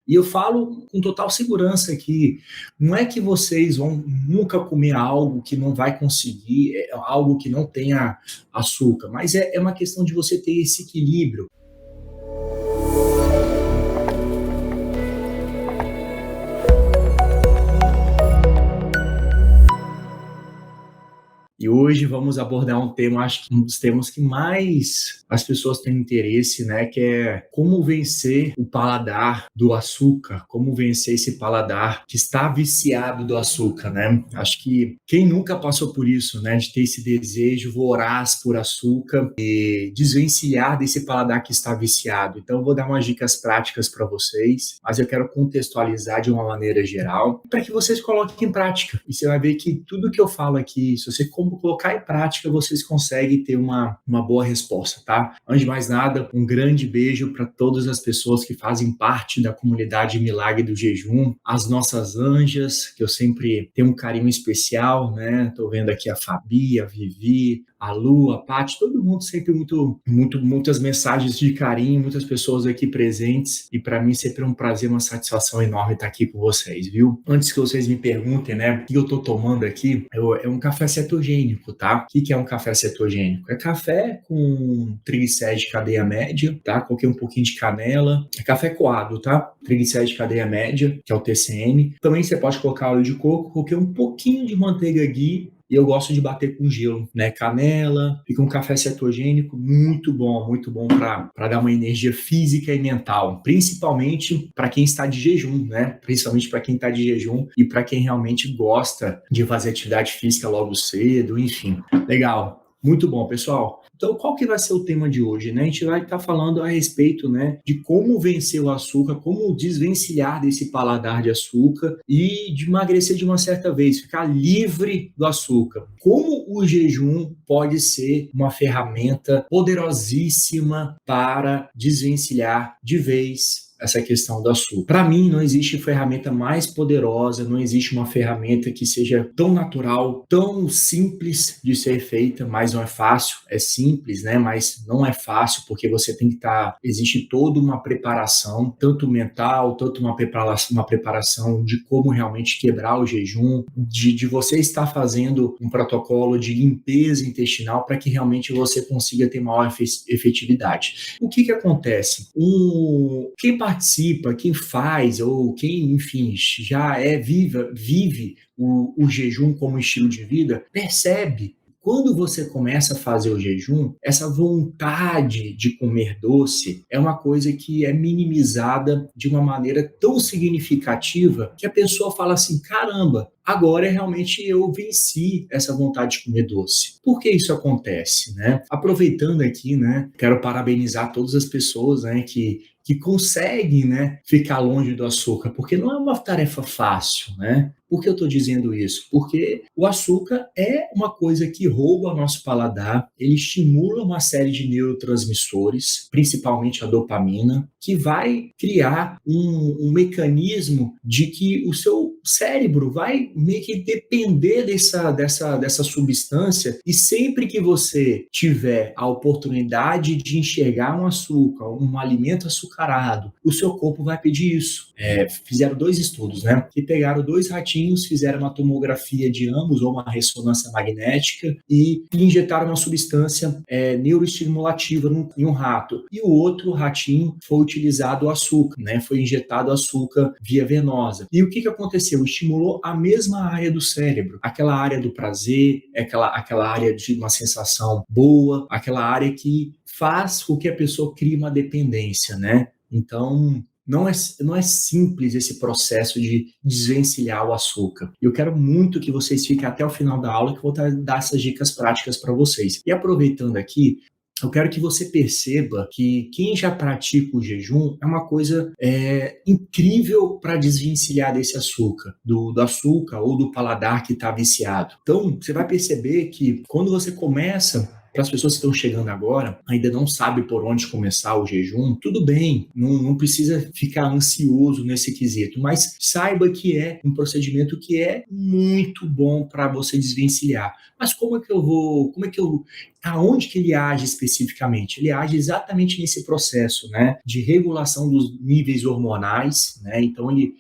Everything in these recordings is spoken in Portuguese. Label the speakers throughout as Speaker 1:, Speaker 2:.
Speaker 1: E eu falo com total segurança que não é que vocês vão nunca comer algo que não vai conseguir, algo que não tenha açúcar, mas é uma questão de você ter esse equilíbrio. E hoje vamos abordar um tema, acho que um dos temas que mais as pessoas têm interesse, né? Que é como vencer o paladar do açúcar, como vencer esse paladar que está viciado do açúcar, né? Acho que quem nunca passou por isso, né? De ter esse desejo voraz por açúcar e desvencilhar desse paladar que está viciado. Então, eu vou dar umas dicas práticas para vocês, mas eu quero contextualizar de uma maneira geral para que vocês coloquem em prática. E você vai ver que tudo que eu falo aqui, se você colocar em prática, vocês conseguem ter uma boa resposta, tá? Antes de mais nada, um grande beijo para todas as pessoas que fazem parte da comunidade Milagre do Jejum, as nossas anjas, que eu sempre tenho um carinho especial, né? Tô vendo aqui a Fabi, a Vivi, a Lu, a Paty, todo mundo sempre muitas mensagens de carinho, muitas pessoas aqui presentes, e para mim sempre é um prazer, uma satisfação enorme estar aqui com vocês, viu? Antes que vocês me perguntem, né, o que eu tô tomando aqui, é um café cetogênico, tá? O que é um café cetogênico? É café com triglicéridos de cadeia média, tá? Coloquei um pouquinho de canela, é café coado, tá? Triglicéridos de cadeia média, que é o TCM. Também você pode colocar óleo de coco, coloquei um pouquinho de manteiga ghee, e eu gosto de bater com gelo, né? Canela, fica um café cetogênico muito bom para dar uma energia física e mental, principalmente para quem está de jejum, né? Principalmente para quem está de jejum e para quem realmente gosta de fazer atividade física logo cedo, enfim. Legal. Muito bom, pessoal. Então, qual que vai ser o tema de hoje, né? A gente vai estar falando a respeito, né, de como vencer o açúcar, como desvencilhar desse paladar de açúcar e de emagrecer de uma certa vez, ficar livre do açúcar. Como o jejum pode ser uma ferramenta poderosíssima para desvencilhar de vez essa questão do açúcar. Para mim, não existe ferramenta mais poderosa, não existe uma ferramenta que seja tão natural, tão simples de ser feita, mas não é fácil. É simples, né? Mas não é fácil, porque você tem que estar... Existe toda uma preparação, tanto mental, tanto uma preparação de como realmente quebrar o jejum, de você estar fazendo um protocolo de limpeza intestinal para que realmente você consiga ter maior efetividade. O que acontece? Quem participa, quem faz ou quem, enfim, já vive o jejum como estilo de vida, percebe quando você começa a fazer o jejum, essa vontade de comer doce é uma coisa que é minimizada de uma maneira tão significativa que a pessoa fala assim, caramba, agora realmente eu venci essa vontade de comer doce. Por que isso acontece, né? Aproveitando aqui, né, quero parabenizar todas as pessoas, né, que conseguem, né, ficar longe do açúcar, porque não é uma tarefa fácil, né? Por que eu estou dizendo isso? Porque o açúcar é uma coisa que rouba o nosso paladar, ele estimula uma série de neurotransmissores, principalmente a dopamina, que vai criar um mecanismo de que o seu cérebro vai meio que depender dessa substância, e sempre que você tiver a oportunidade de enxergar um açúcar, um alimento açucarado, o seu corpo vai pedir isso. Fizeram 2 estudos, né? Que pegaram 2 ratinhos, fizeram uma tomografia de ambos ou uma ressonância magnética e injetaram uma substância neuroestimulativa em um rato. E o outro ratinho foi utilizado o açúcar, né? Foi injetado açúcar via venosa. E o que aconteceu? Estimulou a mesma área do cérebro, aquela área do prazer, aquela área de uma sensação boa, aquela área que faz com que a pessoa crie uma dependência, né? Então, não é simples esse processo de desvencilhar o açúcar. Eu quero muito que vocês fiquem até o final da aula, que eu vou dar essas dicas práticas para vocês. E aproveitando aqui, eu quero que você perceba que quem já pratica o jejum é uma coisa incrível para desvencilhar desse açúcar, do açúcar ou do paladar que está viciado. Então, você vai perceber que quando você começa... Para as pessoas que estão chegando agora, ainda não sabem por onde começar o jejum, tudo bem, não precisa ficar ansioso nesse quesito, mas saiba que é um procedimento que é muito bom para você desvencilhar. Mas aonde que ele age especificamente? Ele age exatamente nesse processo, né, de regulação dos níveis hormonais, né? Então ele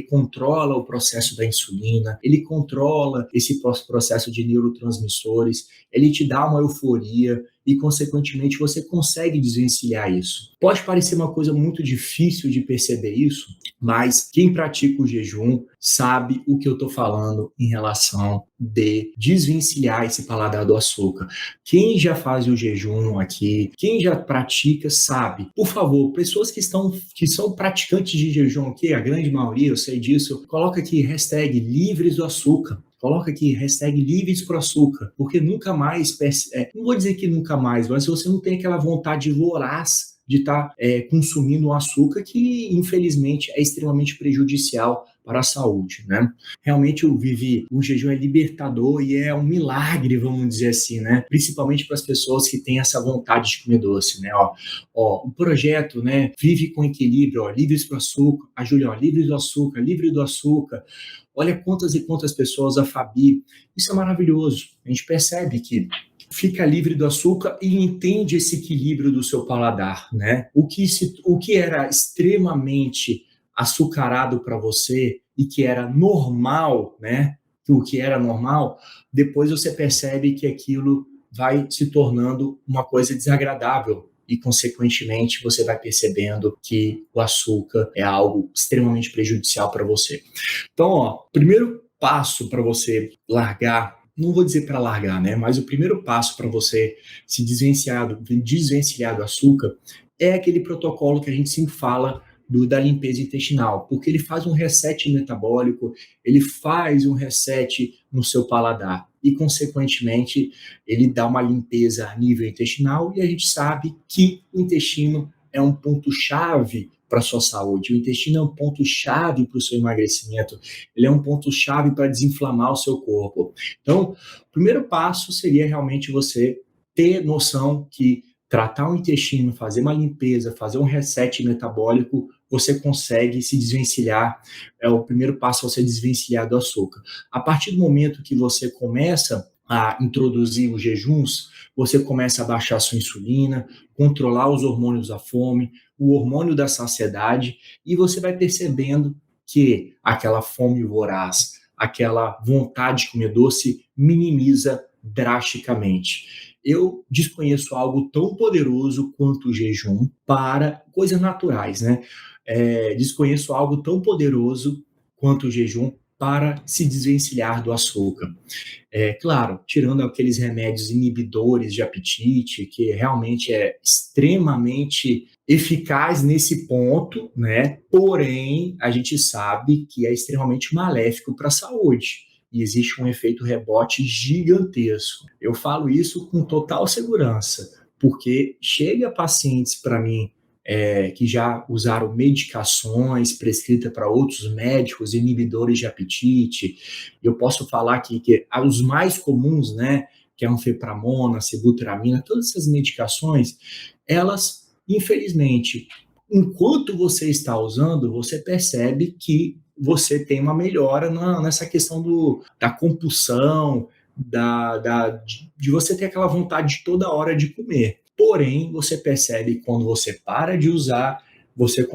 Speaker 1: controla o processo da insulina, ele controla esse processo de neurotransmissores, ele te dá uma euforia e, consequentemente, você consegue desvencilhar isso. Pode parecer uma coisa muito difícil de perceber isso, mas quem pratica o jejum sabe o que eu estou falando em relação de desvencilhar esse paladar do açúcar. Quem já faz o jejum aqui, quem já pratica, sabe. Por favor, pessoas que são praticantes de jejum aqui, a grande maioria, eu sei disso, coloca aqui hashtag livres do açúcar. Coloca aqui, hashtag livres para o açúcar, porque nunca mais, não vou dizer que nunca mais, mas você não tem aquela vontade voraz de estar consumindo um açúcar que, infelizmente, é extremamente prejudicial para a saúde, né? Realmente, o jejum é libertador e é um milagre, vamos dizer assim, né? Principalmente para as pessoas que têm essa vontade de comer doce, né? O projeto, né? Vive com equilíbrio, livres para o açúcar. A Júlia, livre do açúcar, livre do açúcar. Olha quantas e quantas pessoas, a Fabi, isso é maravilhoso. A gente percebe que fica livre do açúcar e entende esse equilíbrio do seu paladar, né? O que era extremamente açucarado para você e que era normal, né? O que era normal, depois você percebe que aquilo vai se tornando uma coisa desagradável e, consequentemente, você vai percebendo que o açúcar é algo extremamente prejudicial para você. Então, primeiro passo para você largar, não vou dizer para largar, né? Mas o primeiro passo para você se desvencilhar do açúcar é aquele protocolo que a gente sempre fala da limpeza intestinal, porque ele faz um reset metabólico, ele faz um reset no seu paladar e, consequentemente, ele dá uma limpeza a nível intestinal e a gente sabe que o intestino é um ponto-chave para a sua saúde. O intestino é um ponto-chave para o seu emagrecimento, ele é um ponto-chave para desinflamar o seu corpo. Então, o primeiro passo seria realmente você ter noção que tratar o intestino, fazer uma limpeza, fazer um reset metabólico, você consegue se desvencilhar, o primeiro passo é você desvencilhar do açúcar. A partir do momento que você começa a introduzir os jejuns, você começa a baixar a sua insulina, controlar os hormônios da fome, o hormônio da saciedade, e você vai percebendo que aquela fome voraz, aquela vontade de comer doce minimiza drasticamente. Eu desconheço algo tão poderoso quanto o jejum para coisas naturais, né? Desconheço algo tão poderoso quanto o jejum para se desvencilhar do açúcar. Claro, tirando aqueles remédios inibidores de apetite, que realmente é extremamente eficaz nesse ponto, né? Porém, a gente sabe que é extremamente maléfico para a saúde. E existe um efeito rebote gigantesco. Eu falo isso com total segurança, porque chega pacientes para mim que já usaram medicações prescritas para outros médicos, inibidores de apetite. Eu posso falar aqui que os mais comuns, né, que é a anfepramona, sibutramina, todas essas medicações, elas, infelizmente, enquanto você está usando, você percebe que você tem uma melhora nessa questão da compulsão, de você ter aquela vontade toda hora de comer. Porém, você percebe quando você para de usar, você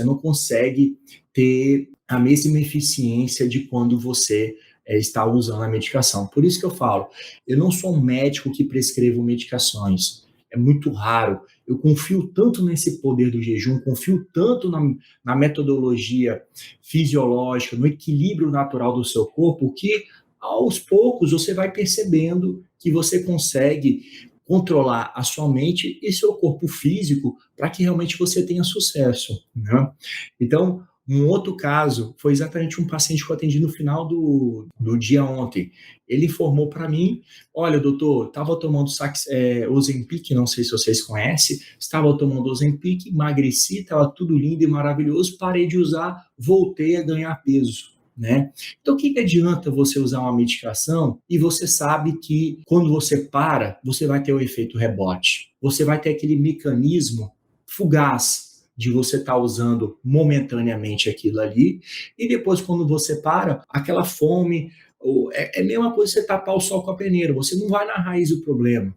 Speaker 1: não consegue ter a mesma eficiência de quando você está usando a medicação. Por isso que eu falo, eu não sou um médico que prescrevo medicações. É muito raro. Eu confio tanto nesse poder do jejum, confio tanto na metodologia fisiológica, no equilíbrio natural do seu corpo, que aos poucos você vai percebendo que você consegue controlar a sua mente e seu corpo físico para que realmente você tenha sucesso, né? Então, um outro caso foi exatamente um paciente que eu atendi no final do dia ontem. Ele informou para mim, olha, doutor, estava tomando Ozempic, não sei se vocês conhecem, estava tomando Ozempic, emagreci, estava tudo lindo e maravilhoso, parei de usar, voltei a ganhar peso. Né? Então, o que adianta você usar uma medicação e você sabe que quando você para, você vai ter o efeito rebote. Você vai ter aquele mecanismo fugaz de você estar usando momentaneamente aquilo ali e depois, quando você para, aquela fome, É a mesma coisa que você tapar o sol com a peneira, você não vai na raiz do problema.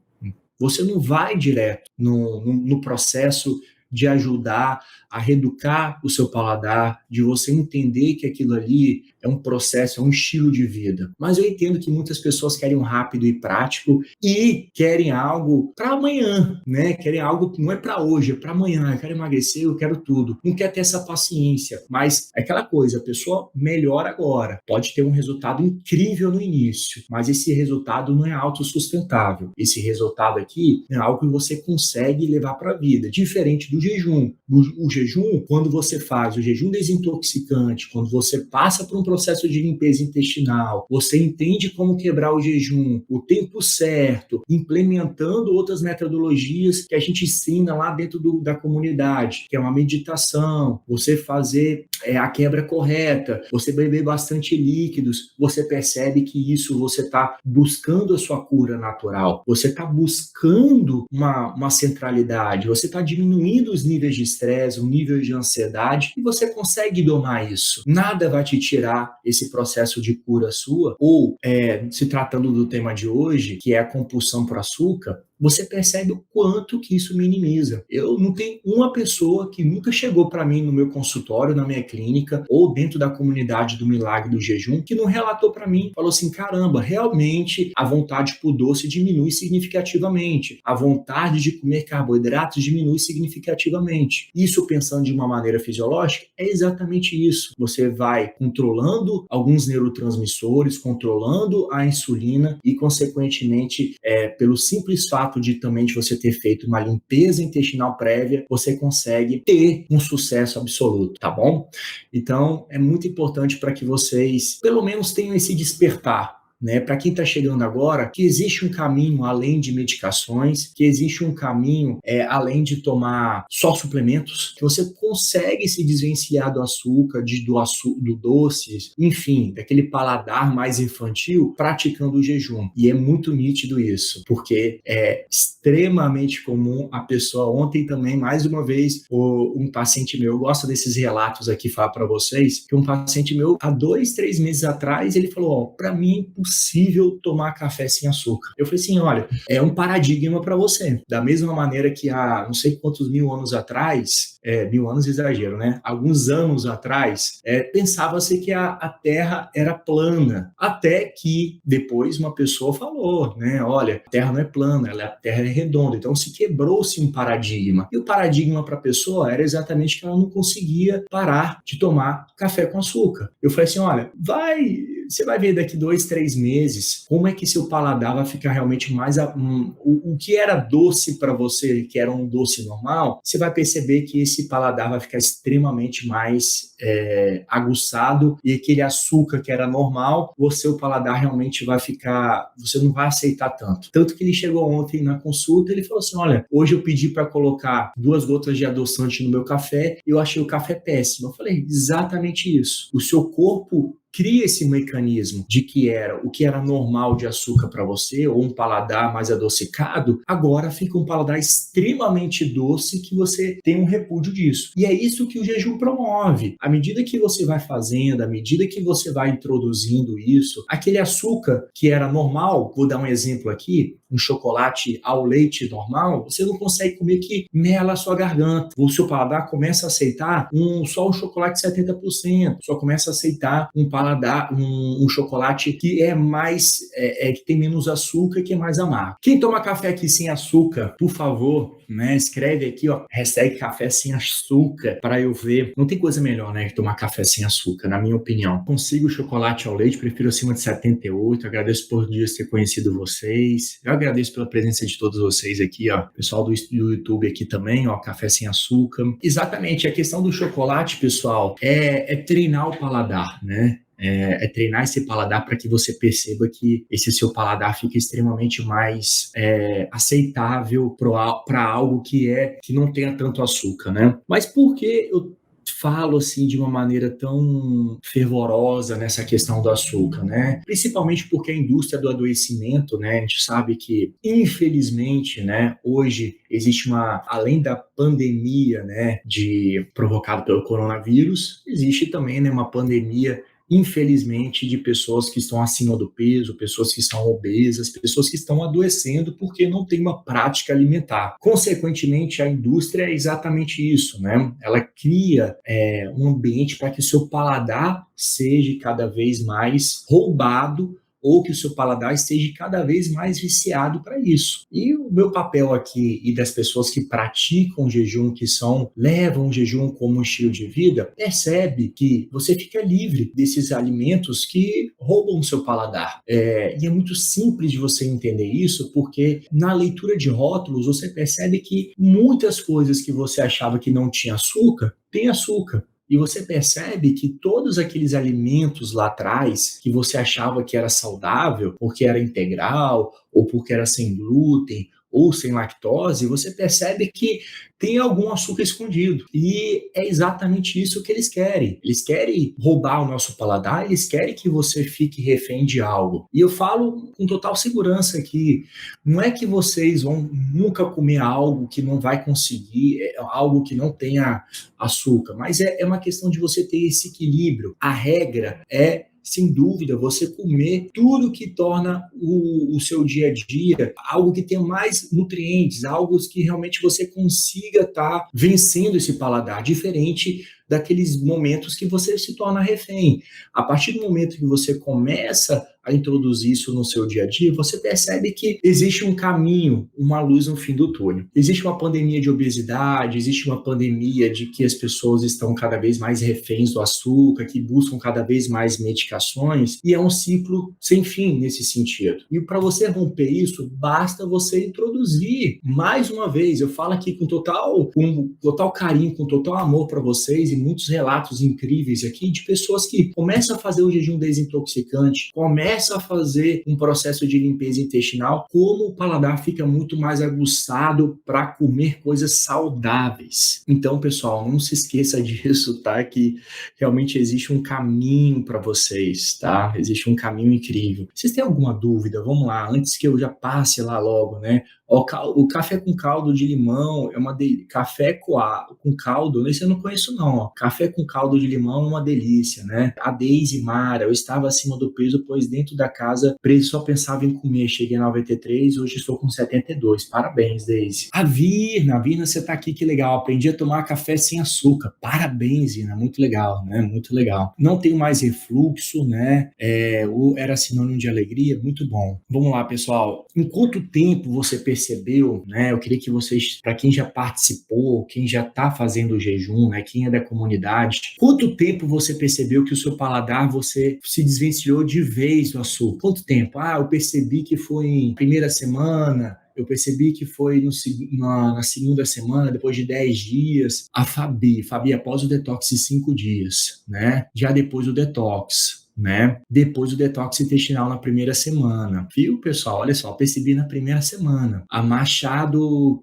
Speaker 1: Você não vai direto no processo de ajudar a reeducar o seu paladar, de você entender que aquilo ali é um processo, é um estilo de vida. Mas eu entendo que muitas pessoas querem um rápido e prático e querem algo para amanhã, né? Querem algo que não é para hoje, é para amanhã. Eu quero emagrecer, eu quero tudo. Não quer ter essa paciência. Mas é aquela coisa, a pessoa melhora agora. Pode ter um resultado incrível no início, mas esse resultado não é autossustentável. Esse resultado aqui é algo que você consegue levar para a vida, diferente do jejum. O jejum, quando você faz o jejum desintoxicante, quando você passa por um processo de limpeza intestinal, você entende como quebrar o jejum, o tempo certo, implementando outras metodologias que a gente ensina lá dentro da comunidade, que é uma meditação, você fazer a quebra correta, você beber bastante líquidos, você percebe que isso você está buscando a sua cura natural, você está buscando uma centralidade, você está diminuindo os níveis de estresse, o nível de ansiedade, e você consegue domar isso. Nada vai te tirar esse processo de cura sua, ou se tratando do tema de hoje, que é a compulsão por açúcar, você percebe o quanto que isso minimiza. Eu não tenho uma pessoa que nunca chegou para mim no meu consultório, na minha clínica, ou dentro da comunidade do Milagre do Jejum, que não relatou para mim, falou assim, caramba, realmente a vontade por doce diminui significativamente, a vontade de comer carboidratos diminui significativamente. Isso, pensando de uma maneira fisiológica, é exatamente isso. Você vai controlando alguns neurotransmissores, controlando a insulina e, consequentemente, pelo simples fato de você ter feito uma limpeza intestinal prévia, você consegue ter um sucesso absoluto, tá bom? Então, é muito importante para que vocês, pelo menos, tenham esse despertar, né? Para quem está chegando agora, que existe um caminho além de medicações, que existe um caminho além de tomar só suplementos, que você consegue se desvencilhar do açúcar, do doce, enfim, daquele paladar mais infantil, praticando o jejum. E é muito nítido isso, porque é extremamente comum a pessoa, ontem também, mais uma vez, um paciente meu, eu gosto desses relatos aqui, falar para vocês, que um paciente meu, há 2, 3 meses atrás, ele falou, para mim é impossível tomar café sem açúcar. Eu falei assim, olha, é um paradigma para você. Da mesma maneira que há não sei quantos mil anos atrás, 1000 anos é exagero, né? Alguns anos atrás, pensava-se que a Terra era plana. Até que depois uma pessoa falou, né? Olha, a Terra não é plana, a Terra é redonda. Então se quebrou-se um paradigma. E o paradigma para a pessoa era exatamente que ela não conseguia parar de tomar café com açúcar. Eu falei assim, olha, você vai ver daqui 2, 3 meses como é que seu paladar vai ficar realmente mais... o que era doce para você, que era um doce normal, você vai perceber que esse paladar vai ficar extremamente mais aguçado, e aquele açúcar que era normal, o paladar realmente vai ficar... Você não vai aceitar tanto. Tanto que ele chegou ontem na consulta, ele falou assim, olha, hoje eu pedi para colocar 2 gotas de adoçante no meu café e eu achei o café péssimo. Eu falei, exatamente isso. O seu corpo cria esse mecanismo de que o que era normal de açúcar para você, ou um paladar mais adocicado, agora fica um paladar extremamente doce, que você tem um repúdio disso. E é isso que o jejum promove. À medida que você vai fazendo, à medida que você vai introduzindo isso, aquele açúcar que era normal, vou dar um exemplo aqui, um chocolate ao leite normal, você não consegue comer, que mela a sua garganta. O seu paladar começa a aceitar só um chocolate 70%, só começa a aceitar um chocolate que é mais, que tem menos açúcar, que é mais amargo. Quem toma café aqui sem açúcar, por favor, né, escreve aqui, ó, #café sem açúcar, para eu ver. Não tem coisa melhor, né, que tomar café sem açúcar, na minha opinião. Consigo chocolate ao leite, prefiro acima de 78, agradeço por dias ter conhecido vocês. Eu agradeço pela presença de todos vocês aqui, ó, pessoal do YouTube aqui também, ó, café sem açúcar. Exatamente, a questão do chocolate, pessoal, é treinar o paladar, né? Treinar esse paladar para que você perceba que esse seu paladar fica extremamente mais aceitável para algo que não tenha tanto açúcar, né? Mas por que eu falo assim de uma maneira tão fervorosa nessa questão do açúcar, né? Principalmente porque a indústria do adoecimento, né? A gente sabe que, infelizmente, né? Hoje existe além da pandemia, né? Provocada pelo coronavírus, existe também, né? Uma pandemia infelizmente, de pessoas que estão acima do peso, pessoas que são obesas, pessoas que estão adoecendo porque não tem uma prática alimentar. Consequentemente, a indústria é exatamente isso, né? Ela cria um ambiente para que o seu paladar seja cada vez mais roubado ou que o seu paladar esteja cada vez mais viciado para isso. E o meu papel aqui e das pessoas que praticam o jejum, levam o jejum como um estilo de vida, percebe que você fica livre desses alimentos que roubam o seu paladar. E é muito simples de você entender isso, porque na leitura de rótulos você percebe que muitas coisas que você achava que não tinha açúcar, tem açúcar. E você percebe que todos aqueles alimentos lá atrás que você achava que era saudável, porque era integral, ou porque era sem glúten, ou sem lactose, você percebe que tem algum açúcar escondido. E é exatamente isso que eles querem. Eles querem roubar o nosso paladar, eles querem que você fique refém de algo. E eu falo com total segurança que não é que vocês vão nunca comer algo que não vai conseguir, algo que não tenha açúcar, mas é uma questão de você ter esse equilíbrio. A regra é, sem dúvida, você comer tudo que torna o seu dia a dia algo que tenha mais nutrientes, algo que realmente você consiga estar vencendo esse paladar, diferente daqueles momentos que você se torna refém. A partir do momento que você começa a introduzir isso no seu dia a dia, você percebe que existe um caminho, uma luz no fim do túnel. Existe uma pandemia de obesidade, existe uma pandemia de que as pessoas estão cada vez mais reféns do açúcar, que buscam cada vez mais medicações, e é um ciclo sem fim nesse sentido. E para você romper isso, basta você introduzir. Mais uma vez, eu falo aqui com total carinho, com total amor para vocês, e muitos relatos incríveis aqui de pessoas que começam a fazer o jejum desintoxicante, começam a fazer um processo de limpeza intestinal, como o paladar fica muito mais aguçado para comer coisas saudáveis. Então, pessoal, não se esqueça disso, tá? Que realmente existe um caminho para vocês, tá? Existe um caminho incrível. Vocês têm alguma dúvida? Vamos lá, antes que eu já passe lá logo, né? O café com caldo de limão é café com caldo, esse eu não conheço não, ó. Café com caldo de limão é uma delícia, né? A Deise Mara, eu estava acima do peso, pois dentro da casa preso só pensava em comer. Cheguei a 93, hoje estou com 72. Parabéns, Deise. A Virna, você tá aqui, que legal. Aprendi a tomar café sem açúcar. Parabéns, Virna, muito legal, né? Muito legal. Não tenho mais refluxo, né? Era sinônimo de alegria, muito bom. Vamos lá, pessoal. Em quanto tempo você percebeu, né? Eu queria que vocês, para quem já participou, quem já está fazendo o jejum, né? Quem é da comunidade, quanto tempo você percebeu que o seu paladar, você se desvencilhou de vez do açúcar? Quanto tempo? Eu percebi que foi em primeira semana, eu percebi que foi na segunda semana, depois de 10 dias. A Fabi, após o detox de 5 dias, né? Já depois do detox, né? Depois do detox intestinal na primeira semana. Viu, pessoal? Olha só, percebi na primeira semana. A Machado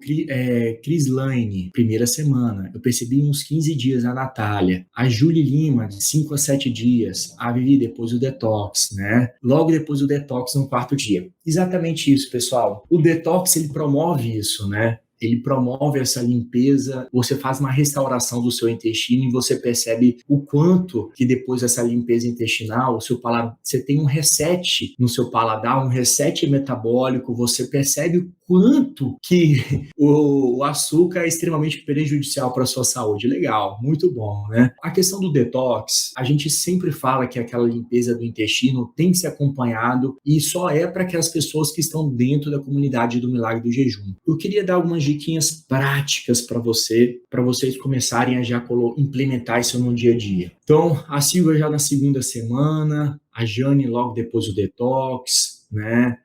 Speaker 1: Crislaine, primeira semana. Eu percebi uns 15 dias a Natália. A Julie Lima, de 5 a 7 dias. A Vivi, depois do detox, né? Logo depois do detox, no quarto dia. Exatamente isso, pessoal. O detox, ele promove isso, né? Ele promove essa limpeza, você faz uma restauração do seu intestino e você percebe o quanto que depois dessa limpeza intestinal, você tem um reset no seu paladar, um reset metabólico, você percebe o quanto que o açúcar é extremamente prejudicial para a sua saúde. Legal, muito bom, né? A questão do detox, a gente sempre fala que aquela limpeza do intestino tem que ser acompanhado e só é para aquelas pessoas que estão dentro da comunidade do Milagre do Jejum. Eu queria dar algumas diquinhas práticas para vocês começarem a já implementar isso no dia a dia. Então, a Silvia já na segunda semana, a Jane logo depois do detox, né?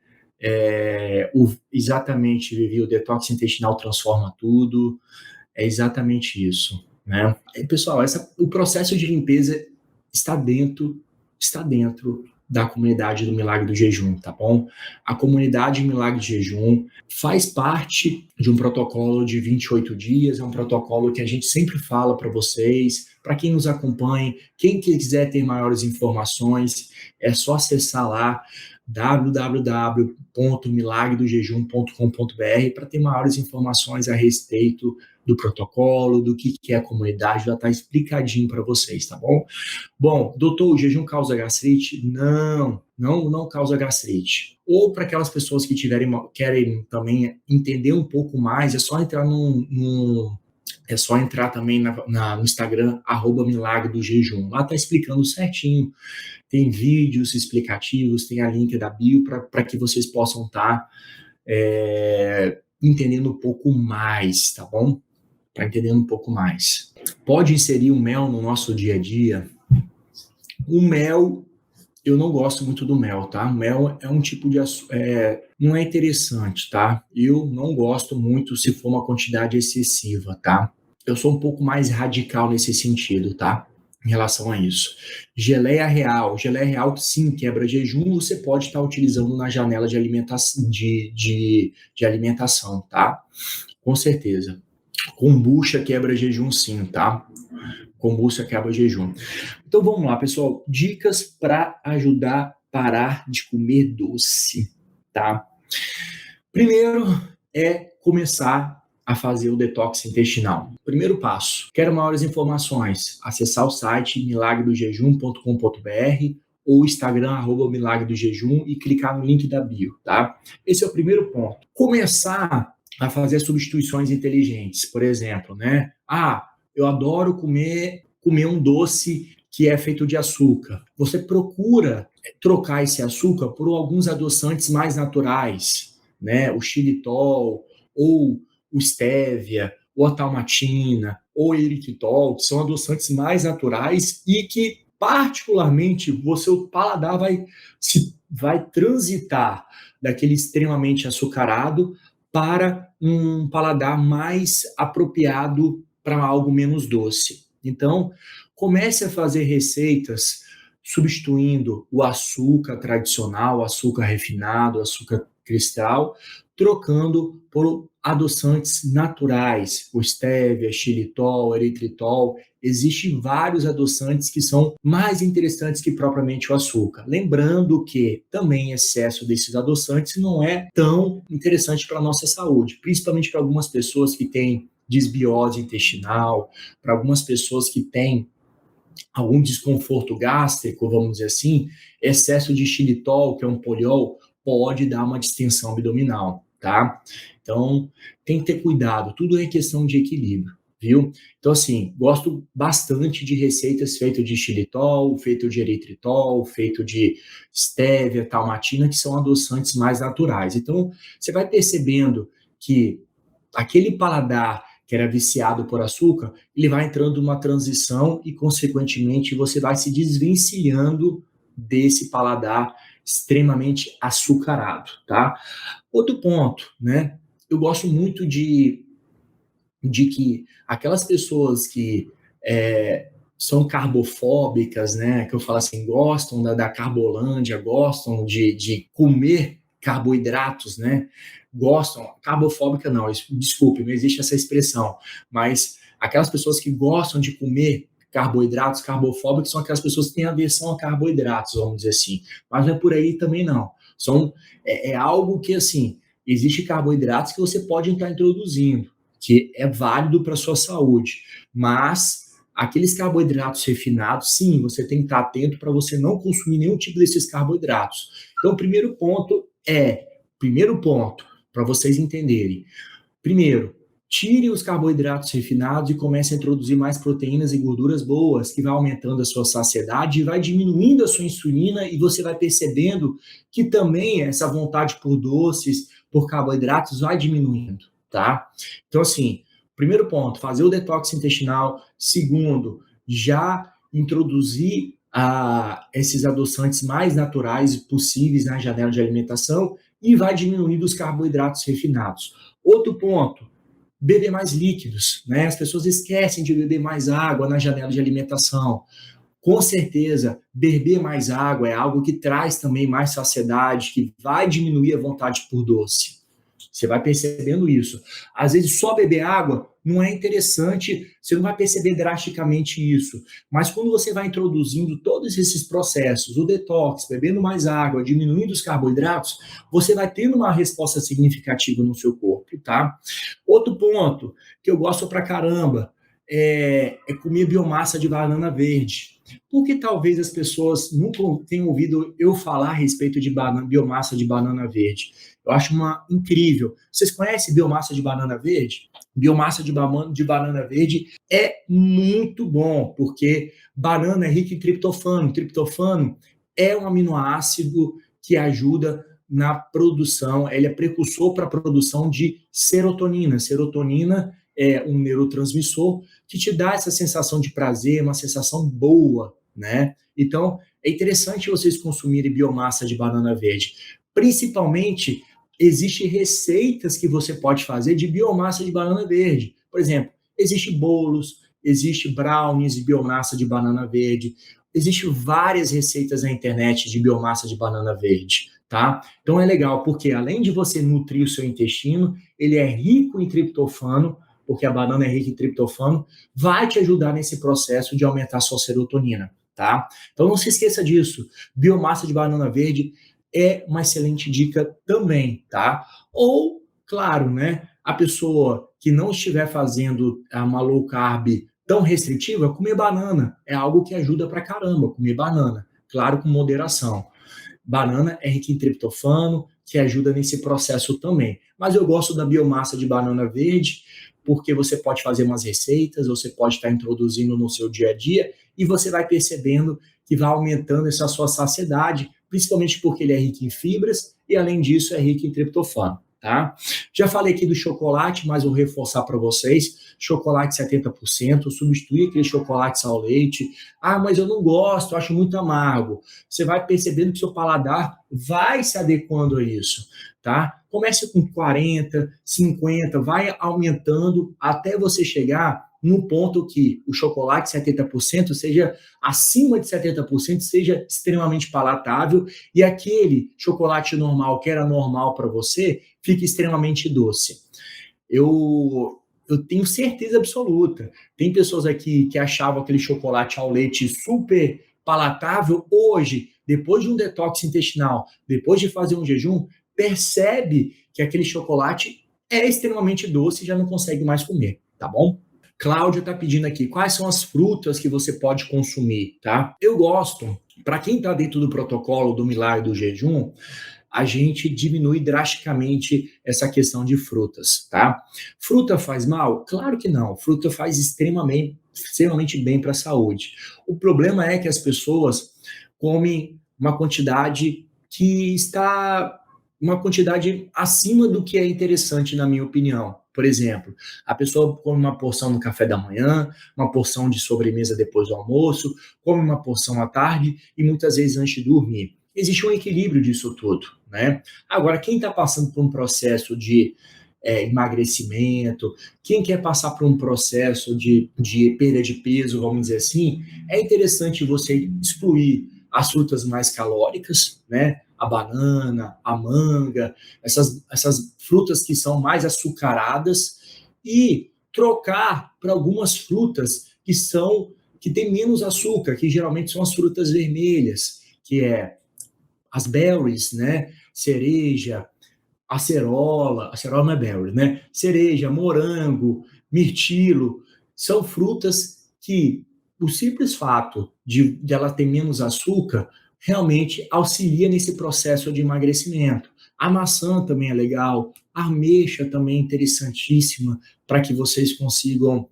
Speaker 1: Exatamente, Vivi, o detox intestinal transforma tudo, é exatamente isso, né? Pessoal, o processo de limpeza está dentro da comunidade do Milagre do Jejum, tá bom? A comunidade Milagre do Jejum faz parte de um protocolo de 28 dias, é um protocolo que a gente sempre fala para vocês, para quem nos acompanha, quem quiser ter maiores informações, é só acessar lá www.milagredojejum.com.br para ter maiores informações a respeito do protocolo, do que é a comunidade, já está explicadinho para vocês, tá bom? Bom, doutor, o jejum causa gastrite? Não causa gastrite. Ou para aquelas pessoas que querem também entender um pouco mais, é só entrar é só entrar também no Instagram, @milagre do jejum. Lá está explicando certinho. Tem vídeos explicativos, tem a link da bio para que vocês possam estar entendendo um pouco mais, tá bom? Para entender um pouco mais. Pode inserir o mel no nosso dia a dia? O mel, eu não gosto muito do mel, tá? O mel é um tipo de não é interessante, tá? Eu não gosto muito se for uma quantidade excessiva, tá? Eu sou um pouco mais radical nesse sentido, tá? Em relação a isso. Geleia real, sim, quebra jejum, você pode estar utilizando na janela de alimentação, tá? Com certeza. Kombucha quebra jejum, sim, tá? Kombucha quebra jejum. Então vamos lá, pessoal. Dicas para ajudar a parar de comer doce, tá? Primeiro é começar a fazer o detox intestinal. Primeiro passo. Quero maiores informações? Acessar o site milagredojejum.com.br ou Instagram, @milagredojejum e clicar no link da bio, tá? Esse é o primeiro ponto. Começar a fazer substituições inteligentes. Por exemplo, né? Eu adoro comer um doce que é feito de açúcar. Você procura trocar esse açúcar por alguns adoçantes mais naturais, né? O xilitol ou o stevia, ou a talmatina, ou eritritol, que são adoçantes mais naturais e que, particularmente, o seu paladar vai transitar daquele extremamente açucarado para um paladar mais apropriado para algo menos doce. Então, comece a fazer receitas substituindo o açúcar tradicional, o açúcar refinado, o açúcar cristal, trocando por adoçantes naturais, o stevia, xilitol, eritritol. Existem vários adoçantes que são mais interessantes que propriamente o açúcar. Lembrando que também excesso desses adoçantes não é tão interessante para a nossa saúde, principalmente para algumas pessoas que têm desbiose intestinal, para algumas pessoas que têm algum desconforto gástrico, vamos dizer assim, excesso de xilitol, que é um poliol, pode dar uma distensão abdominal, tá? Então, tem que ter cuidado, tudo é questão de equilíbrio, viu? Então, assim, gosto bastante de receitas feitas de xilitol, feito de eritritol, feito de stevia, talmatina, que são adoçantes mais naturais. Então, você vai percebendo que aquele paladar que era viciado por açúcar, ele vai entrando numa transição e, consequentemente, você vai se desvencilhando desse paladar extremamente açucarado, tá? Outro ponto, né? Eu gosto muito de que aquelas pessoas que são carbofóbicas, né? Que eu falo assim, gostam da carbolândia, gostam de comer carboidratos, né? Gostam, carbofóbica não, desculpe, não existe essa expressão, mas aquelas pessoas que gostam de comer carboidratos, carbofóbicos, são aquelas pessoas que têm aversão a carboidratos, vamos dizer assim, mas não é por aí também não, é algo que, assim, existe carboidratos que você pode estar introduzindo, que é válido para a sua saúde, mas aqueles carboidratos refinados, sim, você tem que estar atento para você não consumir nenhum tipo desses carboidratos. Então, primeiro ponto, para vocês entenderem. Primeiro, tire os carboidratos refinados e comece a introduzir mais proteínas e gorduras boas, que vai aumentando a sua saciedade e vai diminuindo a sua insulina, e você vai percebendo que também essa vontade por doces, por carboidratos, vai diminuindo, tá? Então, assim, primeiro ponto, fazer o detox intestinal. Segundo, já introduzir esses adoçantes mais naturais possíveis na janela de alimentação e vai diminuindo os carboidratos refinados. Outro ponto, beber mais líquidos, né? As pessoas esquecem de beber mais água na janela de alimentação. Com certeza, beber mais água é algo que traz também mais saciedade, que vai diminuir a vontade por doce. Você vai percebendo isso. Às vezes, só beber água não é interessante, você não vai perceber drasticamente isso. Mas quando você vai introduzindo todos esses processos, o detox, bebendo mais água, diminuindo os carboidratos, você vai tendo uma resposta significativa no seu corpo, tá? Outro ponto que eu gosto pra caramba é comer biomassa de banana verde. Porque talvez as pessoas nunca tenham ouvido eu falar a respeito de biomassa de banana verde. Eu acho uma incrível. Vocês conhecem biomassa de banana verde? Biomassa de banana verde é muito bom, porque banana é rica em triptofano. Triptofano é um aminoácido que ajuda na produção, ele é precursor para a produção de serotonina. Serotonina é um neurotransmissor que te dá essa sensação de prazer, uma sensação boa, né? Então, é interessante vocês consumirem biomassa de banana verde. Principalmente, existem receitas que você pode fazer de biomassa de banana verde. Por exemplo, existe bolos, existe brownies de biomassa de banana verde, existem várias receitas na internet de biomassa de banana verde, tá? Então é legal, porque além de você nutrir o seu intestino, ele é rico em triptofano, porque a banana é rica em triptofano, vai te ajudar nesse processo de aumentar a sua serotonina, tá? Então não se esqueça disso. Biomassa de banana verde é uma excelente dica também, tá? Ou, claro, né, a pessoa que não estiver fazendo uma low carb tão restritiva, comer banana é algo que ajuda pra caramba, comer banana, claro, com moderação. Banana é rica em triptofano, que ajuda nesse processo também. Mas eu gosto da biomassa de banana verde, porque você pode fazer umas receitas, você pode estar introduzindo no seu dia a dia, e você vai percebendo que vai aumentando essa sua saciedade, principalmente porque ele é rico em fibras, e além disso é rico em triptofano. Tá? Já falei aqui do chocolate, mas vou reforçar para vocês: chocolate 70%, substituir aquele chocolate ao leite. Ah, mas eu não gosto, acho muito amargo. Você vai percebendo que seu paladar vai se adequando a isso, tá? Comece com 40, 50, vai aumentando até você chegar no ponto que o chocolate 70% seja acima de 70%, seja extremamente palatável, e aquele chocolate normal, que era normal para você, fique extremamente doce. Eu tenho certeza absoluta. Tem pessoas aqui que achavam aquele chocolate ao leite super palatável. Hoje, depois de um detox intestinal, depois de fazer um jejum, percebe que aquele chocolate é extremamente doce e já não consegue mais comer, tá bom? Cláudia está pedindo aqui, quais são as frutas que você pode consumir, tá? Eu gosto, para quem está dentro do protocolo do milagre do jejum, a gente diminui drasticamente essa questão de frutas, tá? Fruta faz mal? Claro que não. Fruta faz extremamente bem para a saúde. O problema é que as pessoas comem uma quantidade que está uma quantidade acima do que é interessante, na minha opinião. Por exemplo, a pessoa come uma porção no café da manhã, uma porção de sobremesa depois do almoço, come uma porção à tarde e muitas vezes antes de dormir. Existe um equilíbrio disso tudo, né? Agora, quem está passando por um processo de emagrecimento, quem quer passar por um processo de perda de peso, vamos dizer assim, é interessante você excluir as frutas mais calóricas, né? A banana, a manga, essas frutas que são mais açucaradas, e trocar para algumas frutas que têm menos açúcar, que geralmente são as frutas vermelhas, que é as berries, né? Cereja, acerola não é berry, né? Cereja, morango, mirtilo, são frutas que o simples fato de ela ter menos açúcar realmente auxilia nesse processo de emagrecimento. A maçã também é legal, a ameixa também é interessantíssima para que vocês consigam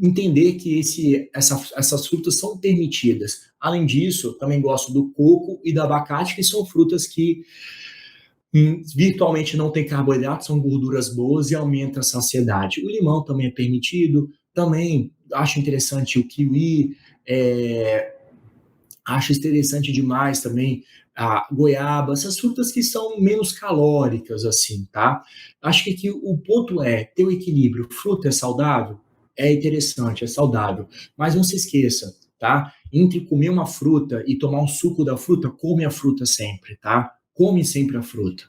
Speaker 1: entender que essas frutas são permitidas. Além disso, também gosto do coco e do abacate, que são frutas que virtualmente não tem carboidrato, são gorduras boas e aumenta a saciedade. O limão também é permitido, também acho interessante o kiwi, acho interessante demais também a goiaba, essas frutas que são menos calóricas, assim, tá? Acho que aqui o ponto é ter o equilíbrio. Fruta é saudável? É interessante, é saudável, mas não se esqueça, tá? Entre comer uma fruta e tomar um suco da fruta, come a fruta sempre, tá? come sempre a fruta.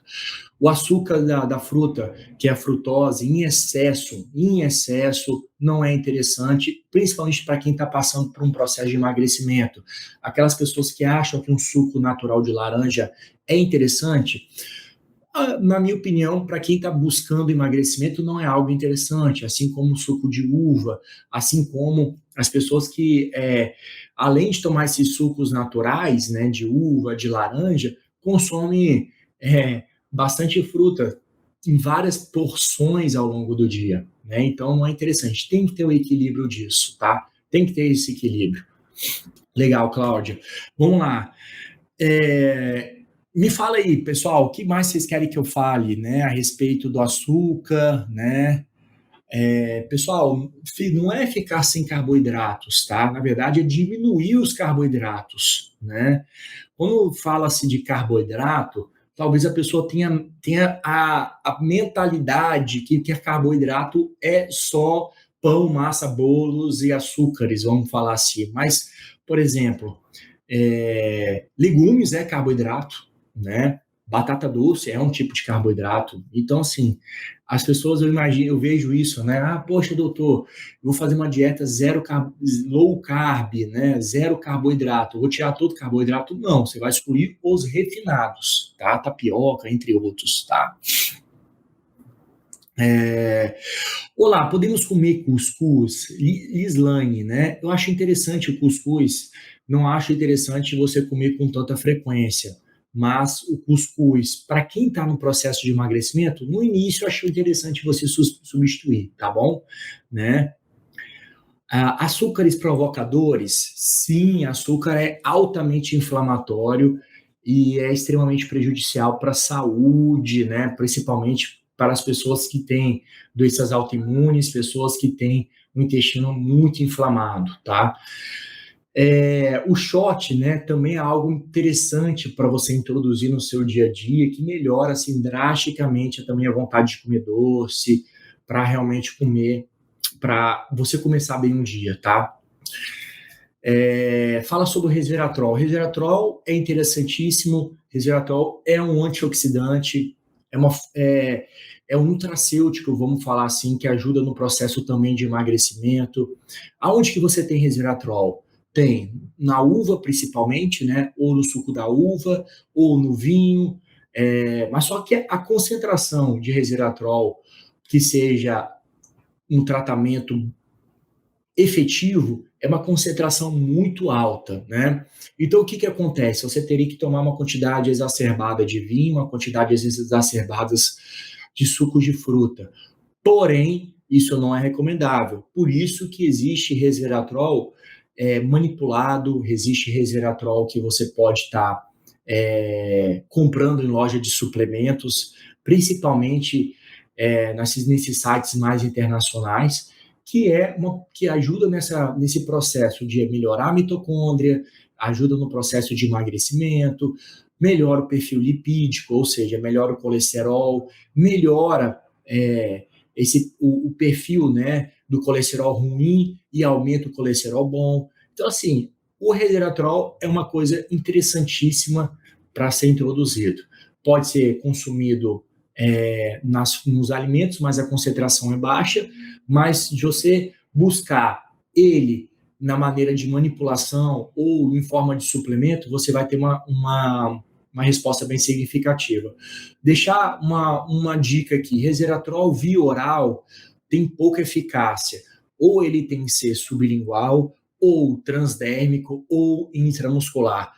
Speaker 1: O açúcar da fruta, que é a frutose, em excesso, não é interessante, principalmente para quem está passando por um processo de emagrecimento. Aquelas pessoas que acham que um suco natural de laranja é interessante, na minha opinião, para quem está buscando emagrecimento, não é algo interessante, assim como o suco de uva, assim como as pessoas que, além de tomar esses sucos naturais, né, de uva, de laranja, consomem bastante fruta em várias porções ao longo do dia, né? Então não é interessante. Tem que ter o equilíbrio disso, tá? Tem que ter esse equilíbrio. Legal, Cláudia. Vamos lá. Me fala aí, pessoal, o que mais vocês querem que eu fale, né, a respeito do açúcar, né? Pessoal, não é ficar sem carboidratos, tá? Na verdade, é diminuir os carboidratos, né? Quando fala-se de carboidrato, talvez a pessoa tenha a mentalidade que carboidrato é só pão, massa, bolos e açúcares, vamos falar assim. Mas, por exemplo, legumes é carboidrato, né? Batata doce é um tipo de carboidrato. Então, assim, as pessoas, eu vejo isso, né? Ah, poxa, doutor, eu vou fazer uma dieta low carb, né? Zero carboidrato. Eu vou tirar todo carboidrato? Não, você vai excluir os refinados, tá? Tapioca, entre outros, tá? Olá, podemos comer cuscuz? Islane, né? Eu acho interessante o cuscuz, não acho interessante você comer com tanta frequência, mas o cuscuz, para quem está no processo de emagrecimento, no início eu acho interessante você substituir, tá bom? Né? Açúcares provocadores, sim, açúcar é altamente inflamatório e é extremamente prejudicial para a saúde, né? Principalmente para as pessoas que têm doenças autoimunes, pessoas que têm o intestino muito inflamado, tá? O shot, né, também é algo interessante para você introduzir no seu dia a dia, que melhora assim drasticamente também a vontade de comer doce, para realmente comer, para você começar bem um dia, tá? Fala sobre o resveratrol. O resveratrol é interessantíssimo. Resveratrol é um antioxidante, é um nutracêutico, vamos falar assim, que ajuda no processo também de emagrecimento. Aonde que você tem resveratrol? Tem na uva, principalmente, né? Ou no suco da uva, ou no vinho. Mas só que a concentração de resveratrol que seja um tratamento efetivo é uma concentração muito alta, né? Então, o que que acontece? Você teria que tomar uma quantidade exacerbada de vinho, uma quantidade exacerbadas de sucos de fruta. Porém, isso não é recomendável. Por isso que existe resveratrol manipulado, existe resveratrol que você pode estar comprando em loja de suplementos, principalmente nesses sites mais internacionais, que ajuda nesse processo de melhorar a mitocôndria, ajuda no processo de emagrecimento, melhora o perfil lipídico, ou seja, melhora o colesterol, melhora o perfil, né, do colesterol ruim e aumenta o colesterol bom. Então, assim, o resveratrol é uma coisa interessantíssima para ser introduzido. Pode ser consumido nos alimentos, mas a concentração é baixa, mas de você buscar ele na maneira de manipulação ou em forma de suplemento, você vai ter uma resposta bem significativa. Deixar uma dica aqui, resveratrol via oral tem pouca eficácia. Ou ele tem que ser sublingual, ou transdérmico, ou intramuscular.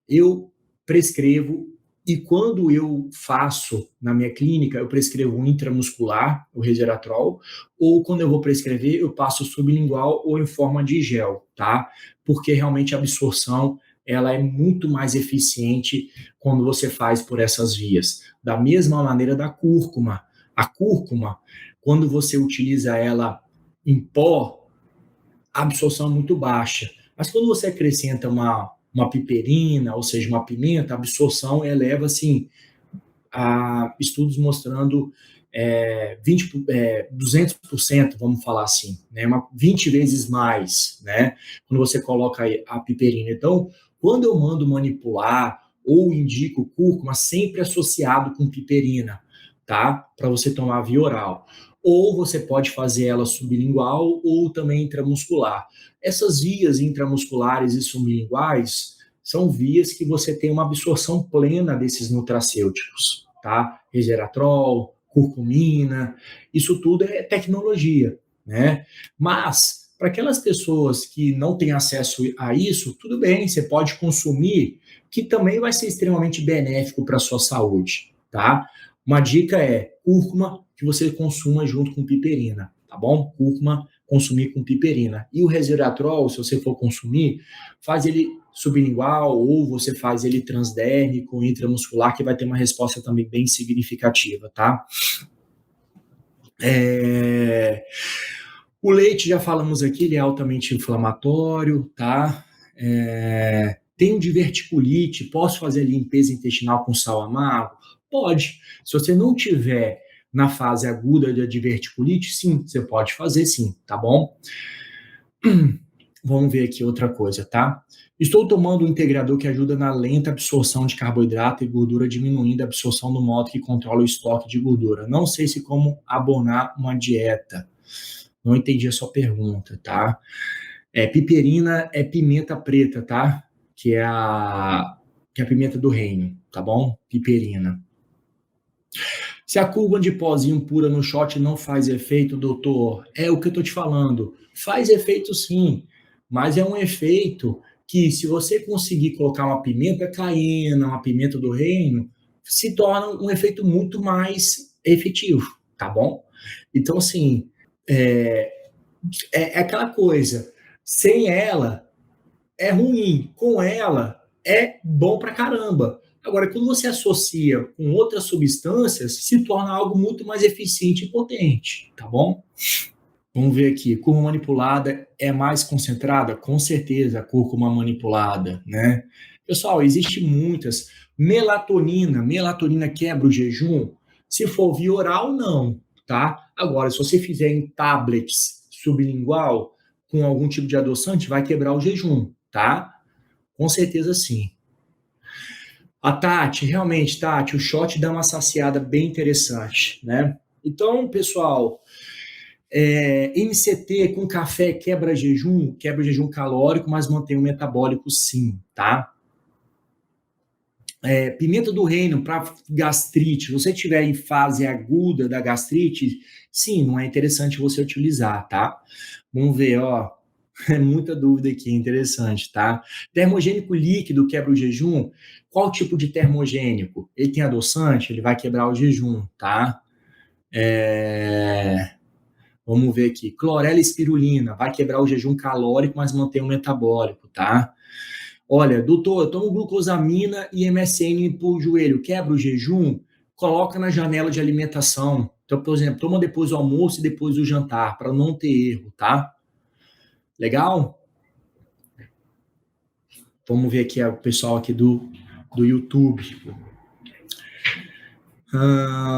Speaker 1: Eu prescrevo, e quando eu faço na minha clínica, eu prescrevo um intramuscular, o resveratrol, ou quando eu vou prescrever, eu passo sublingual ou em forma de gel, tá? Porque realmente a absorção ela é muito mais eficiente quando você faz por essas vias. Da mesma maneira da cúrcuma. A cúrcuma, quando você utiliza ela em pó, a absorção é muito baixa. Mas quando você acrescenta uma piperina, ou seja, uma pimenta, a absorção eleva assim, a estudos mostrando 200%, vamos falar assim, né? 20 vezes mais, né? Quando você coloca a piperina. Então, quando eu mando manipular ou indico cúrcuma sempre associado com piperina, tá? Para você tomar via oral. Ou você pode fazer ela sublingual ou também intramuscular. Essas vias intramusculares e sublinguais são vias que você tem uma absorção plena desses nutracêuticos, tá? Resveratrol, curcumina, isso tudo é tecnologia, né? Mas, para aquelas pessoas que não têm acesso a isso, tudo bem, você pode consumir, que também vai ser extremamente benéfico para a sua saúde, tá? Uma dica é cúrcuma que você consuma junto com piperina, tá bom? Cúrcuma, consumir com piperina. E o resveratrol, se você for consumir, faz ele sublingual ou você faz ele transdérmico, intramuscular, que vai ter uma resposta também bem significativa, tá? O leite, já falamos aqui, ele é altamente inflamatório, tá? Tenho diverticulite, posso fazer limpeza intestinal com sal amargo? Pode. Se você não tiver na fase aguda da diverticulite, sim, você pode fazer sim, tá bom? Vamos ver aqui outra coisa, tá? Estou tomando um integrador que ajuda na lenta absorção de carboidrato e gordura, diminuindo a absorção do modo que controla o estoque de gordura. Não sei se como abonar uma dieta. Não entendi a sua pergunta, tá? Piperina é pimenta preta, tá? Que é a pimenta do reino, tá bom? Piperina. Se a curva de pozinho pura no shot não faz efeito, doutor, é o que eu tô te falando. Faz efeito sim, mas é um efeito que, se você conseguir colocar uma pimenta caiena, uma pimenta do reino, se torna um efeito muito mais efetivo, tá bom? Então, assim, é aquela coisa. Sem ela, é ruim. Com ela, é bom pra caramba. Agora, quando você associa com outras substâncias, se torna algo muito mais eficiente e potente, tá bom? Vamos ver aqui. Cúrcuma manipulada é mais concentrada? Com certeza, a cúrcuma manipulada, né? Pessoal, existe muitas. Melatonina quebra o jejum? Se for via oral, não, tá? Agora, se você fizer em tablets sublingual, com algum tipo de adoçante, vai quebrar o jejum, tá? Com certeza sim. A Tati, realmente, Tati, o shot dá uma saciada bem interessante, né? Então, pessoal, MCT com café quebra jejum calórico, mas mantém o metabólico sim, tá? Pimenta do reino para gastrite, se você estiver em fase aguda da gastrite, sim, não é interessante você utilizar, tá? Vamos ver, ó. Muita dúvida aqui, interessante, tá? Termogênico líquido quebra o jejum? Qual tipo de termogênico? Ele tem adoçante? Ele vai quebrar o jejum, tá? Vamos ver aqui. Clorela e espirulina vai quebrar o jejum calórico, mas mantém o metabólico, tá? Olha, doutor, eu tomo glucosamina e MSM por joelho, quebra o jejum? Coloca na janela de alimentação. Então, por exemplo, toma depois do almoço e depois do jantar, para não ter erro, tá? Legal? Vamos ver aqui o pessoal aqui do YouTube.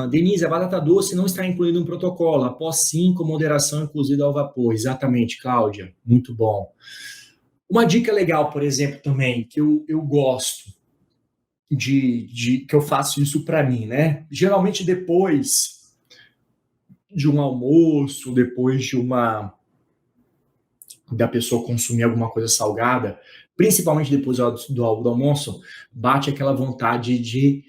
Speaker 1: Denise, a batata doce não está incluída no protocolo. Após 5, moderação cozida ao vapor. Exatamente, Cláudia. Muito bom. Uma dica legal, por exemplo, também, que eu gosto que eu faço isso para mim, né? Geralmente depois de um almoço, depois da pessoa consumir alguma coisa salgada, principalmente depois do almoço, bate aquela vontade de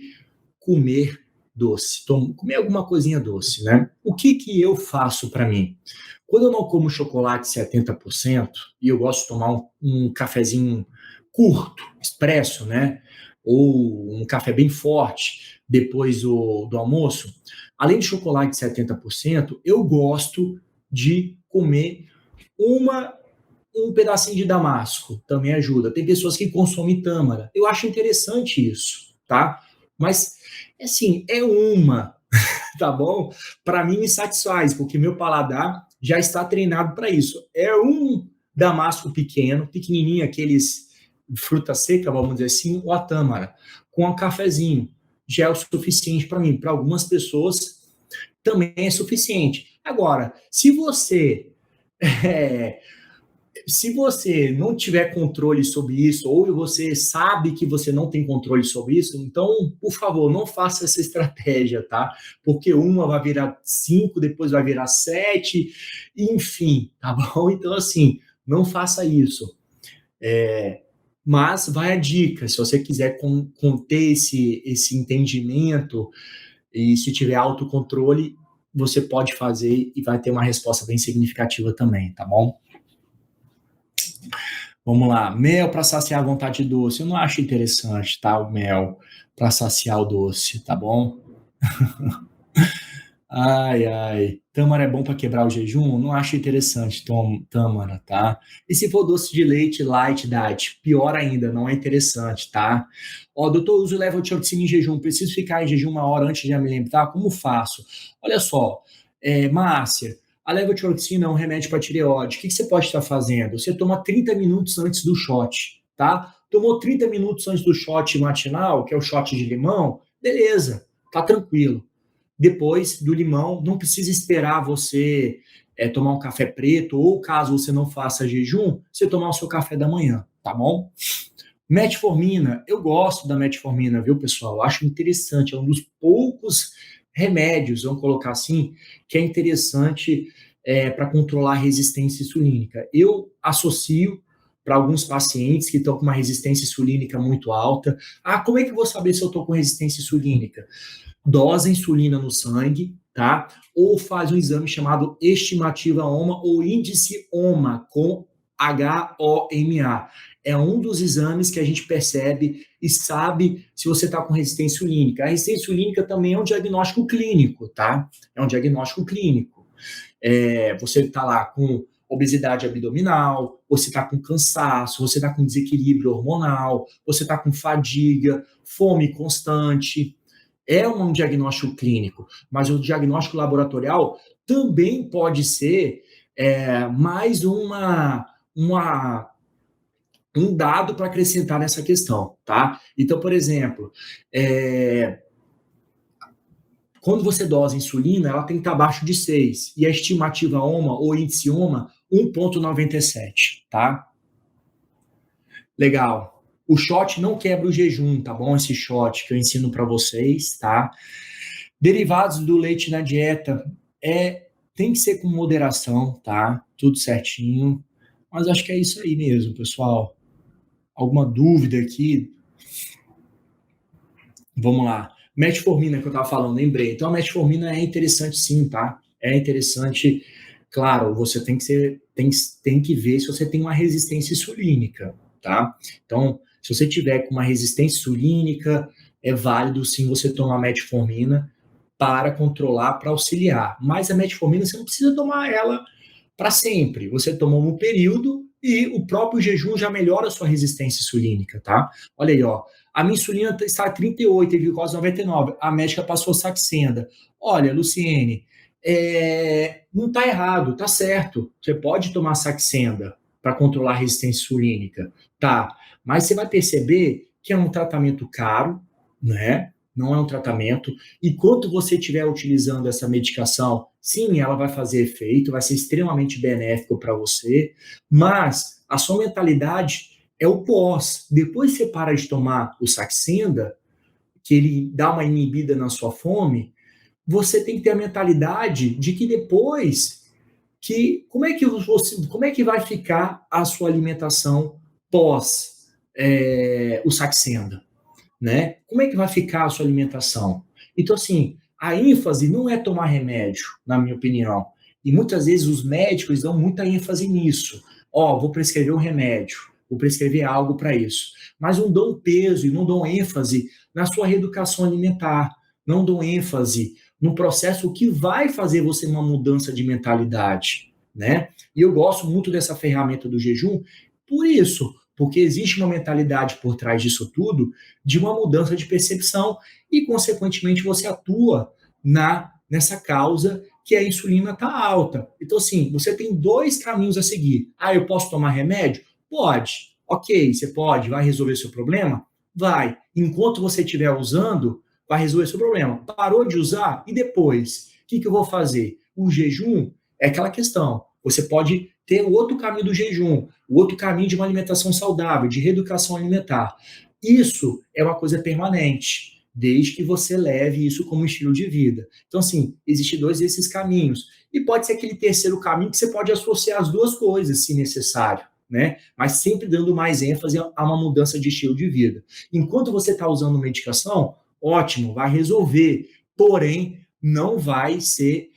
Speaker 1: comer doce, comer alguma coisinha doce, né? O que eu faço para mim? Quando eu não como chocolate 70%, e eu gosto de tomar um cafezinho curto, expresso, né? Ou um café bem forte depois do almoço, além de chocolate 70%, eu gosto de comer um pedacinho de damasco, também ajuda. Tem pessoas que consomem tâmara. Eu acho interessante isso, tá? Mas, assim, tá bom? Para mim me satisfaz, porque meu paladar já está treinado para isso. É um damasco pequeno, pequenininho, aqueles fruta seca, vamos dizer assim, ou a tâmara, com um cafezinho. Já é o suficiente para mim. Para algumas pessoas também é suficiente. Agora, se você Se você não tiver controle sobre isso, ou você sabe que você não tem controle sobre isso, então, por favor, não faça essa estratégia, tá? Porque uma vai virar 5, depois vai virar 7, enfim, tá bom? Então, assim, não faça isso. Mas vai a dica, se você quiser conter esse entendimento e se tiver autocontrole, você pode fazer e vai ter uma resposta bem significativa também, tá bom? Vamos lá, mel para saciar a vontade doce. Eu não acho interessante, tá? O mel para saciar o doce, tá bom? Ai, ai. Tâmara é bom para quebrar o jejum? Não acho interessante, tâmara, tá? E se for doce de leite light diet? Pior ainda, não é interessante, tá? Ó, doutor, uso levotiraxina em jejum. Preciso ficar em jejum 1 hora antes de me alimentar? Como faço? Olha só, Márcia, a levotiraxina é um remédio para tireoide. O que você pode estar fazendo? Você toma 30 minutos antes do shot, tá? Tomou 30 minutos antes do shot matinal, que é o shot de limão, beleza, tá tranquilo. Depois do limão, não precisa esperar você tomar um café preto, ou caso você não faça jejum, você tomar o seu café da manhã, tá bom? Metformina, eu gosto da metformina, viu, pessoal? Eu acho interessante, é um dos poucos remédios, vamos colocar assim, que é interessante para controlar a resistência insulínica. Eu associo para alguns pacientes que estão com uma resistência insulínica muito alta. Ah, como é que eu vou saber se eu estou com resistência insulínica? Dosa insulina no sangue, tá? Ou faz um exame chamado estimativa OMA ou índice OMA, com HOMA. É um dos exames que a gente percebe e sabe se você está com resistência insulínica. A resistência insulínica também é um diagnóstico clínico, tá? É um diagnóstico clínico. Você está lá com obesidade abdominal, você está com cansaço, você está com desequilíbrio hormonal, você está com fadiga, fome constante. É um diagnóstico clínico, mas o diagnóstico laboratorial também pode ser mais um dado para acrescentar nessa questão, tá? Então, por exemplo, quando você dosa insulina, ela tem que estar abaixo de 6, e a estimativa OMA, ou índice OMA, 1,97, tá? Legal. O shot não quebra o jejum, tá bom? Esse shot que eu ensino para vocês, tá? Derivados do leite na dieta tem que ser com moderação, tá? Tudo certinho. Mas acho que é isso aí mesmo, pessoal. Alguma dúvida aqui? Vamos lá. Metformina que eu estava falando, lembrei. Então a metformina é interessante sim, tá? É interessante. Claro, você tem que ver se você tem uma resistência insulínica, tá? Então, se você tiver com uma resistência insulínica, é válido sim você tomar metformina para controlar, para auxiliar. Mas a metformina você não precisa tomar ela para sempre. Você toma um período e o próprio jejum já melhora a sua resistência insulínica, tá? Olha aí, ó. A minha insulina está a 38 e glicose 99. A médica passou Saxenda. Olha, Luciene, não está errado, tá certo. Você pode tomar Saxenda para controlar a resistência insulínica, tá? Mas você vai perceber que é um tratamento caro, né? Não é um tratamento. E quanto você estiver utilizando essa medicação, sim, ela vai fazer efeito, vai ser extremamente benéfico para você, mas a sua mentalidade é o pós. Depois que você para de tomar o Saxenda, que ele dá uma inibida na sua fome, você tem que ter a mentalidade de que depois como é que vai ficar a sua alimentação pós o Saxenda? Né? Como é que vai ficar a sua alimentação? Então, assim, a ênfase não é tomar remédio, na minha opinião. E muitas vezes os médicos dão muita ênfase nisso. Ó, vou prescrever um remédio, vou prescrever algo para isso. Mas não dão peso e não dão ênfase na sua reeducação alimentar. Não dão ênfase no processo que vai fazer você uma mudança de mentalidade, né? E eu gosto muito dessa ferramenta do jejum por isso, porque existe uma mentalidade por trás disso tudo, de uma mudança de percepção e, consequentemente, você atua nessa causa que a insulina está alta. Então, assim, você tem 2 caminhos a seguir. Ah, eu posso tomar remédio? Pode. Ok, você pode. Vai resolver seu problema? Vai. Enquanto você estiver usando, vai resolver seu problema. Parou de usar? E depois? O que eu vou fazer? O jejum é aquela questão. Você pode ter o outro caminho do jejum, o outro caminho de uma alimentação saudável, de reeducação alimentar. Isso é uma coisa permanente, desde que você leve isso como estilo de vida. Então, assim, existem dois desses caminhos. E pode ser aquele terceiro caminho que você pode associar as duas coisas, se necessário, né? Mas sempre dando mais ênfase a uma mudança de estilo de vida. Enquanto você está usando medicação, ótimo, vai resolver. Porém, não vai ser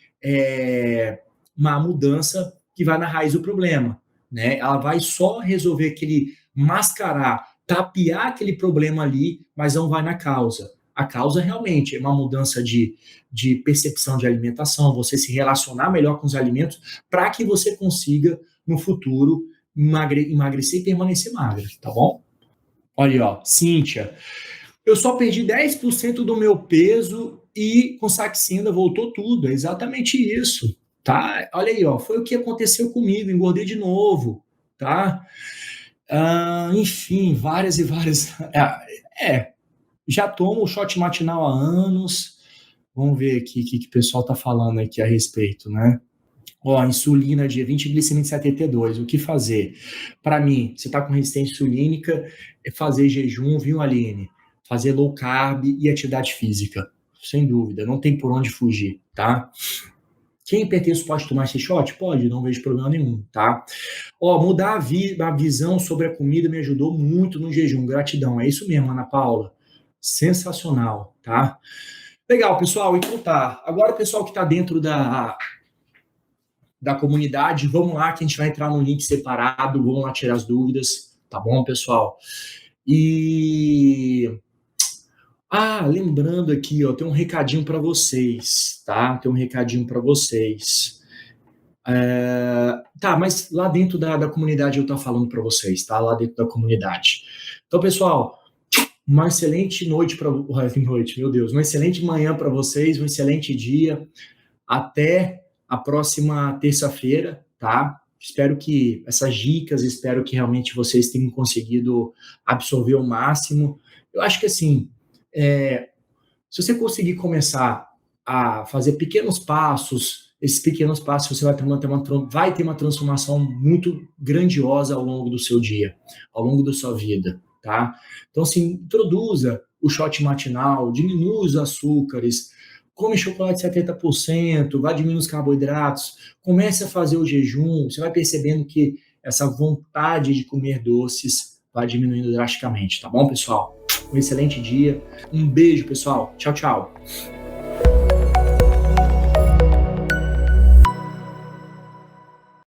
Speaker 1: uma mudança que vai na raiz do problema, né? Ela vai só resolver aquele mascarar, tapear aquele problema ali, mas não vai na causa. A causa realmente é uma mudança de percepção de alimentação, você se relacionar melhor com os alimentos para que você consiga, no futuro, emagrecer e permanecer magra, tá bom? Olha aí, ó, Cíntia, eu só perdi 10% do meu peso e com Saxenda voltou tudo. É exatamente isso, tá? Olha aí, ó, foi o que aconteceu comigo, engordei de novo, tá? Enfim, várias e várias. Já tomo o shot matinal há anos. Vamos ver aqui o que o pessoal tá falando aqui a respeito, né? Ó, insulina dia 20, glicemia de 72. O que fazer? Para mim, você está com resistência insulínica, é fazer jejum, viu, Aline? Fazer low carb e atividade física. Sem dúvida, não tem por onde fugir, tá? Quem é hipertenso pode tomar esse shot? Pode, não vejo problema nenhum, tá? Ó, mudar a visão sobre a comida me ajudou muito no jejum. Gratidão. É isso mesmo, Ana Paula. Sensacional, tá? Legal, pessoal. Então tá. Agora o pessoal que está dentro da comunidade, vamos lá que a gente vai entrar no link separado, vamos lá tirar as dúvidas, tá bom, pessoal? E lembrando aqui, ó, tem um recadinho para vocês, tá? Tem um recadinho para vocês. Tá, mas lá dentro da comunidade eu tô falando para vocês, tá? Lá dentro da comunidade. Então, pessoal, uma excelente noite meu Deus, uma excelente manhã para vocês, um excelente dia. Até a próxima terça-feira, tá? Espero que essas dicas, espero que realmente vocês tenham conseguido absorver o máximo. Eu acho que, assim, se você conseguir começar a fazer pequenos passos, esses pequenos passos você vai ter uma transformação muito grandiosa ao longo do seu dia, ao longo da sua vida, tá? Então, assim, introduza o shot matinal, diminua os açúcares, come chocolate 70%, vai diminuir os carboidratos, comece a fazer o jejum, você vai percebendo que essa vontade de comer doces vai diminuindo drasticamente, tá bom, pessoal? Um excelente dia, um beijo, pessoal, tchau, tchau.